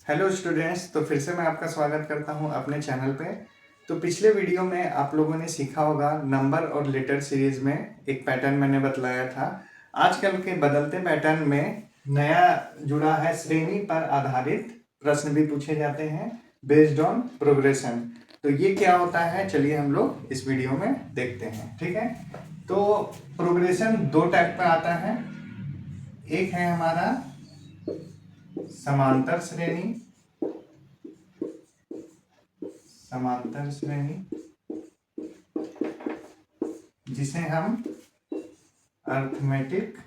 Hello students, तो फिर से मैं आपका स्वागत करता हूं अपने चैनल पे। तो पिछले वीडियो में आप लोगों ने सीखा होगा नंबर और लेटर सीरीज में एक पैटर्न मैंने बतलाया था। आजकल के बदलते पैटर्न में नया जुड़ा है, श्रेणी पर आधारित प्रश्न भी पूछे जाते हैं बेस्ड ऑन प्रोग्रेशन। तो ये क्या होता है, चलिए हम लोग इस वीडियो में देखते हैं। ठीक है, तो प्रोग्रेशन दो टाइप का आता है। एक है हमारा समांतर श्रेणी, समांतर श्रेणी जिसे हम अर्थमेटिक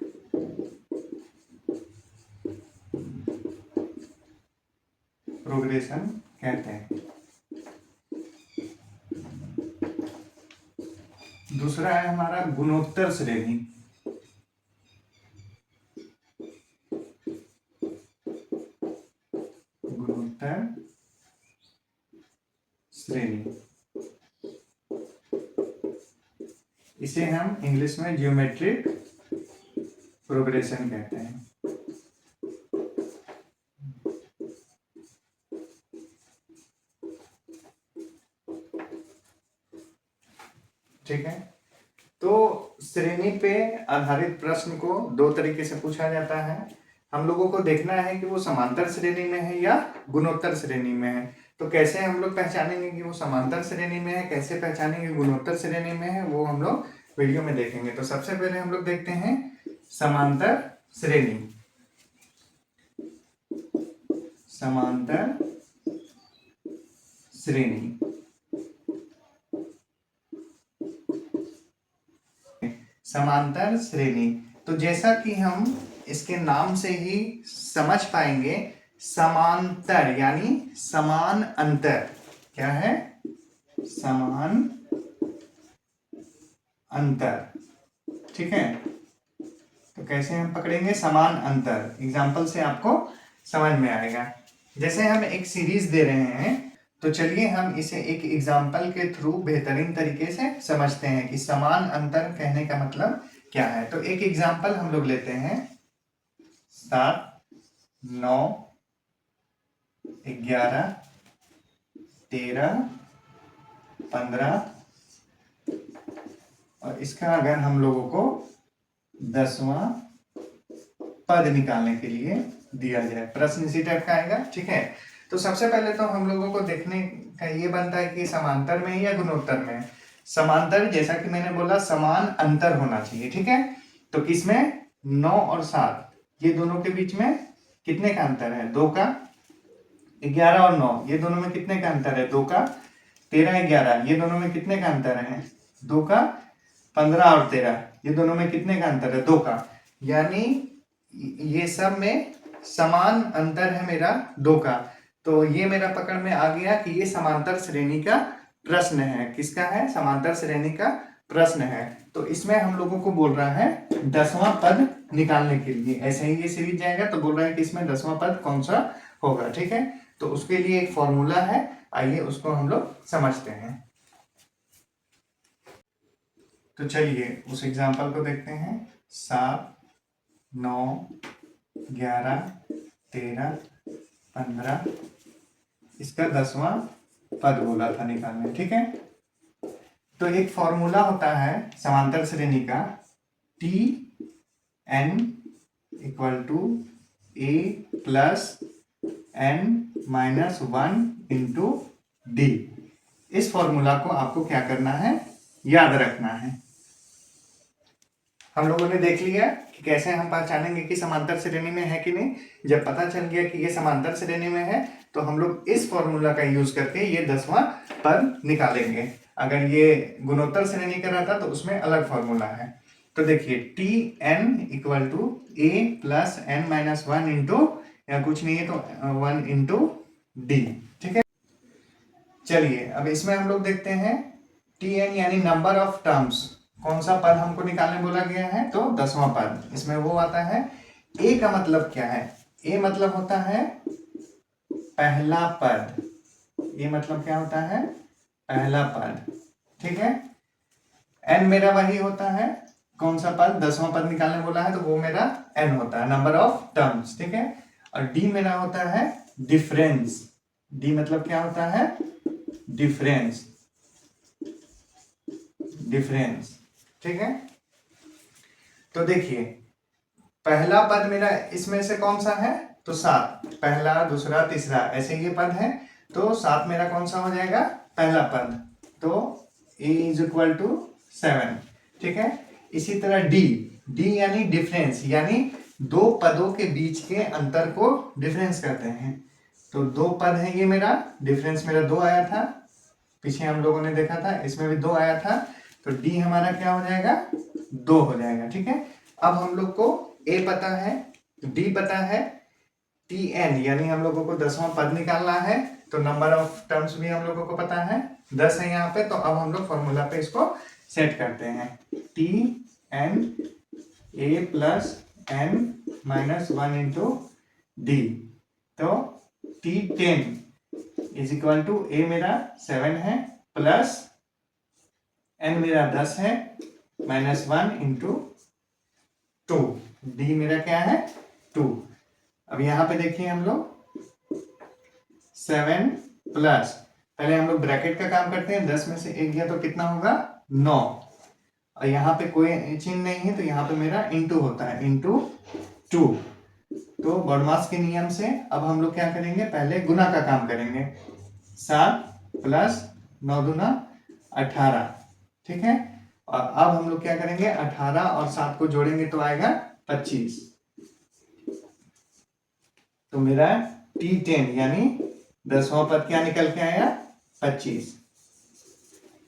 प्रोग्रेशन कहते हैं। दूसरा है हमारा गुणोत्तर श्रेणी। गुणोत्तर श्रेणी इसे हम इंग्लिश में ज्योमेट्रिक प्रोग्रेशन कहते हैं। ठीक है, तो श्रेणी पे आधारित प्रश्न को दो तरीके से पूछा जाता है। हम लोगों को देखना है कि वो समांतर श्रेणी में है या गुणोत्तर श्रेणी में है। तो कैसे हम लोग पहचानेंगे कि वो समांतर श्रेणी में है, कैसे पहचानेंगे गुणोत्तर श्रेणी में है, वो हम लोग वीडियो में देखेंगे। तो सबसे पहले हम लोग देखते हैं समांतर श्रेणी। समांतर श्रेणी समांतर श्रेणी, तो जैसा कि हम इसके नाम से ही समझ पाएंगे, समांतर यानी समान अंतर। क्या है? समान अंतर। ठीक है, तो कैसे हम पकड़ेंगे समान अंतर? एग्जाम्पल से आपको समझ में आएगा। जैसे हम एक सीरीज दे रहे हैं, तो चलिए हम इसे एक एग्जाम्पल के थ्रू बेहतरीन तरीके से समझते हैं कि समान अंतर कहने का मतलब क्या है। तो एक एग्जाम्पल हम लोग लेते हैं 7, 9, 11, 13, 15 और इसका अगर हम लोगों को 10वां पद निकालने के लिए दिया जाए, प्रश्न इसी टाइप का आएगा। ठीक है, तो सबसे पहले तो हम लोगों को देखने का ये बनता है कि समांतर में या गुणोत्तर में। समांतर, जैसा कि मैंने बोला, समान अंतर होना चाहिए। ठीक है, तो किसमें? 9 और 7, ये दोनों के बीच में कितने का अंतर है? 2 का। 11 और 9, ये दोनों में कितने का अंतर है? 2 का। 13, 11, ये दोनों में कितने का अंतर है? 2 का। 15 और 13, ये दोनों में कितने का अंतर है? 2 का। यानी ये सब में समान अंतर है मेरा 2 का। तो ये मेरा पकड़ में आ गया कि ये समांतर श्रेणी का प्रश्न है। किसका है? समांतर श्रेणी का प्रश्न है। तो इसमें हम लोगों को बोल रहा है 10वां पद निकालने के लिए। ऐसे ही ये सीरीज जाएगा तो बोल रहा है कि इसमें 10वां पद कौन सा होगा। ठीक है, तो उसके लिए एक फॉर्मूला है, आइए उसको हम लोग समझते हैं। तो चलिए उस एग्जाम्पल को देखते हैं। 7, 9, 11, 13, 15, इसका 10वां पद बोला था निकालने। ठीक है, तो एक फॉर्मूला होता है समांतर श्रेणी का, T N equal to A plus N minus 1 into D. इस फॉर्मूला को आपको क्या करना है? याद रखना है। हम लोगों ने देख लिया कि कैसे हम पहचानेंगे कि समांतर श्रेणी में है कि नहीं। जब पता चल गया कि ये समांतर श्रेणी में है, तो हम लोग इस फॉर्मूला का यूज करके ये 10वां पद निकालेंगे। अगर ये गुणोत्तर श्रेणी का रहता तो उसमें अलग फॉर्मूला है। तो देखिए, T N equal to A plus N minus 1 into, या कुछ नहीं है तो 1 इंटू डी। ठीक है, चलिए अब इसमें हम लोग देखते हैं टी एन यानी नंबर ऑफ टर्म्स। कौन सा पद हमको निकालने बोला गया है? तो 10वां पद। इसमें वो आता है। ए का मतलब क्या है? ए मतलब होता है पहला पद। ए मतलब क्या होता है? पहला पद। ठीक है, एन मेरा वही होता है, कौन सा पद? 10वां पद निकालने बोला है तो वो मेरा एन होता है, नंबर ऑफ टर्म्स। ठीक है, और डी मेरा होता है डिफरेंस, डी मतलब क्या होता है, डिफरेंस, डिफरेंस, ठीक है। तो देखिए पहला पद मेरा इसमें से कौन सा है, तो 7, पहला दूसरा तीसरा ऐसे ये पद है, तो 7 मेरा कौन सा हो जाएगा, पहला पद, तो a इज इक्वल टू 7, ठीक है। इसी तरह डी, डी यानी डिफरेंस, यानी दो पदों के बीच के अंतर को डिफरेंस करते हैं। तो दो पद है ये मेरा, डिफरेंस मेरा 2 आया था, पीछे हम लोगों ने देखा था, इसमें भी 2 आया था, तो डी हमारा क्या हो जाएगा, 2 हो जाएगा, ठीक है। अब हम लोग को ए पता है, डी पता है, टी एन यानी हम लोगों को 10वां पद निकालना है, तो नंबर ऑफ टर्म्स भी हम लोगों को पता है, 10 है यहाँ पे। तो अब हम लोग फॉर्मूला पे इसको सेट करते हैं, T N A plus N minus 1 into D, तो T 10 is equal to A मेरा 7 है प्लस एन मेरा 10 है माइनस 1 इंटू 2, डी मेरा क्या है 2। अब यहाँ पे देखिए हम लोग 7 प्लस, पहले हम लोग ब्रैकेट का काम करते हैं, 10 में से 1 गया तो कितना होगा 9, और यहाँ पे कोई चिन्ह नहीं है तो यहाँ पे मेरा इंटू होता है, इंटू 2। तो बॉडमास के नियम से अब हम लोग क्या करेंगे, पहले गुना का काम करेंगे, 7 प्लस 9 दूना 18, ठीक है। और अब हम लोग क्या करेंगे, 18 और 7 को जोड़ेंगे तो आएगा 25, तो मेरा T10 यानी 10वां पद क्या निकल के आया 25,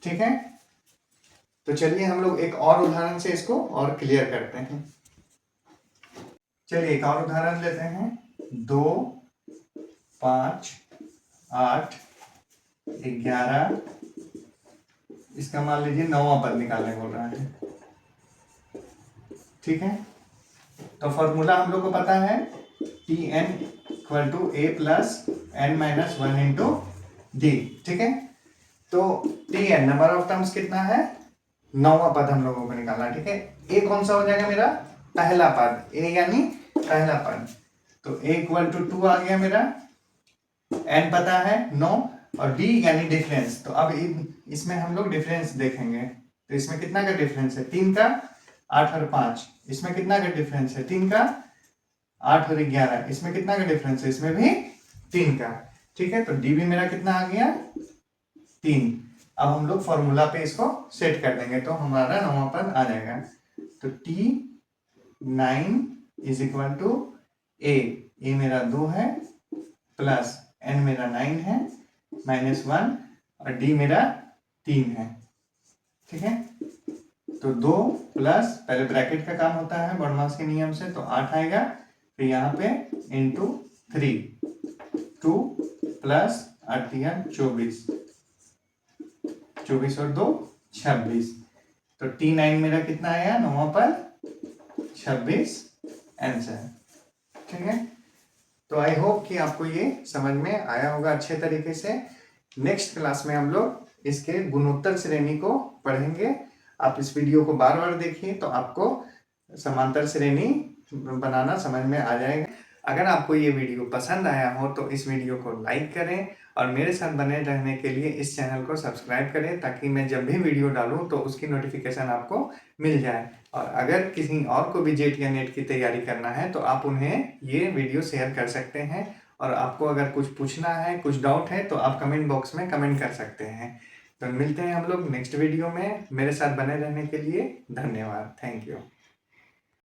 ठीक है। तो चलिए हम लोग एक और उदाहरण से इसको और क्लियर करते हैं। चलिए एक और उदाहरण लेते हैं, 2 5 8 11, इसका मान लीजिए 9वां पद निकालने बोल रहा है, ठीक है। तो फॉर्मूला हम लोग को पता है, T N equal to A plus N minus 1 into D, ठीक है। तो T N number of terms कितना है, 9वां पद हम लोगों को निकालना, ठीक है। ए कौन सा हो जाएगा मेरा, पहला पद, ए यानी पहला पद, तो ए इक्वल टू 2 आ गया मेरा, एन पता है 9, और डी यानी डिफरेंस। तो अब इसमें हम लोग डिफरेंस देखेंगे, तो इसमें कितना का डिफरेंस है, 3 का, 8 और 5, इसमें कितना का डिफरेंस है, 3 का, 8 और 11, इसमें कितना का डिफरेंस है, इसमें भी 3 का, ठीक है। तो डी भी मेरा कितना आ गया 3। अब हम लोग फॉर्मूला पे इसको सेट कर देंगे तो हमारा 9वां पद आ जाएगा, तो T9 is equal to A मेरा 2 है प्लस एन मेरा 9 है माइनस 1 और डी मेरा 3 है, ठीक है। तो 2 प्लस, पहले ब्रैकेट का काम होता है बॉडमास के नियम से, तो 8 आएगा, फिर यहाँ पे इंटू 3, 2 प्लस 8 दिया 24, 24 और 2 26, तो T9 मेरा कितना आया 9वां पद 26 आंसर, ठीक है। तो आई होप कि आपको ये समझ में आया होगा अच्छे तरीके से। नेक्स्ट क्लास में हम लोग इसके गुणोत्तर श्रेणी को पढ़ेंगे। आप इस वीडियो को बार बार देखिए तो आपको समांतर श्रेणी बनाना समझ में आ जाएगा। अगर आपको ये वीडियो पसंद आया हो तो इस वीडियो को लाइक करें और मेरे साथ बने रहने के लिए इस चैनल को सब्सक्राइब करें, ताकि मैं जब भी वीडियो डालूं तो उसकी नोटिफिकेशन आपको मिल जाए। और अगर किसी और को भी जेट या नेट की तैयारी करना है तो आप उन्हें ये वीडियो शेयर कर सकते हैं, और आपको अगर कुछ पूछना है, कुछ डाउट है तो आप कमेंट बॉक्स में कमेंट कर सकते हैं। तो मिलते हैं हम लोग नेक्स्ट वीडियो में। मेरे साथ बने रहने के लिए धन्यवाद, थैंक यू।